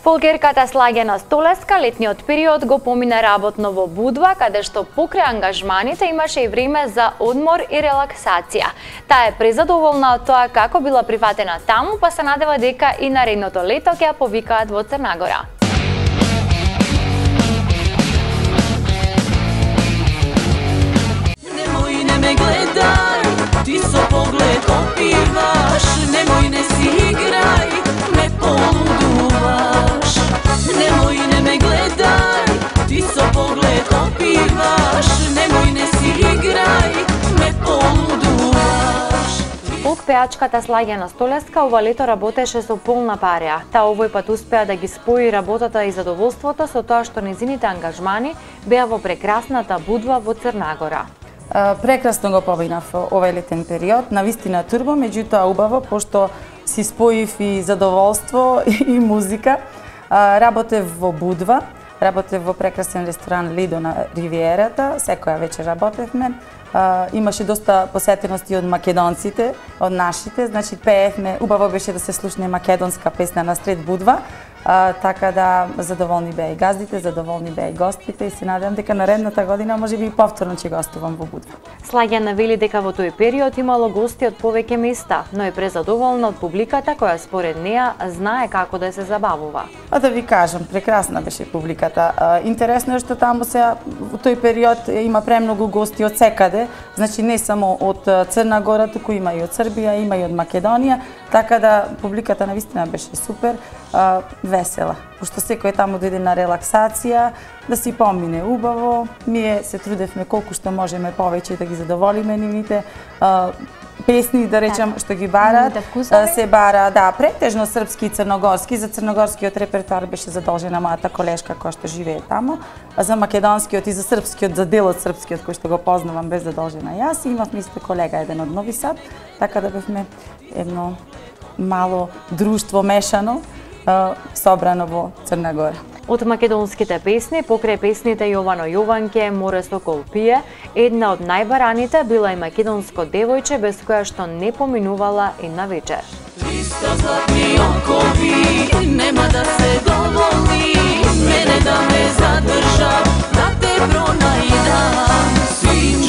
Фолкерката Слагена Столеска летниот период го помина работно во Будва, каде што покрај ангажманите имаше и време за одмор и релаксација. Таа е презадоволна од тоа како била прифатена таму, па се надева дека и наредното лето ќе ја повикаат во Црна Гора. Немој не ме гледај, ти со поглед опиваш, немој не си играј, ме полудуваш. Немој не ме гледај, ти со поглед опиваш, немој не си играј, ме полудуваш. Фолк пеачката Слагена Столеска ова лето работеше со полна пареа. Таа овој пат успеа да ги спои работата и задоволството со тоа што незините ангажмани беа во прекрасната Будва во Црна Гора. Прекрасно го поминав овој летен период, навистина турбо, меѓутоа убаво, пошто си споив и задоволство и музика. Работев во Будва, работев во прекрасен ресторан Лидо на Ривиерата, секоја вечер работевме. Имаше доста посетености од македонците, од нашите, значи пеевме, убаво беше да се слушне македонска песна насред Будва, така да задоволни беа и газдите, задоволни беа и гостите и се надевам дека наредната година можеби и повторно ќе гостувам во Будва. Слагена вели дека во тој период имало гости од повеќе места, но е презадоволна од публиката која според неа знае како да се забавува. Да ви кажам, прекрасна беше публиката. Интересно е што таму се во тој период има премногу гости од секаде, значи не само од Црна Гора, туку има и од Србија, има и од Македонија, така да публиката навистина беше супер, весела. Пошто секој таму дојде на релаксација, да си помине убаво. Ние се трудевме колку што можеме повеќе да ги задоволиме нивните песни, да речам, што ги барат. Се бара, да, претежно српски и црногорски. За црногорскиот репертоар беше задолжена мојата колешка која што живее таму. За македонскиот и за српскиот, за делот српскиот кој што го познавам, без задолжена јас. И имавме исто колега еден од Нови Сад, така да бевме едно мало друштво мешано, собрано во Црна Гора. Од македонските песни, покрај песните Јовано Јованке, Море сокол пие, една од најбараните била и македонско девојче без која што не поминувала една вечер. Триста златни окови, нема да се доволи, мене да ме задржа, да те пронајдам, свим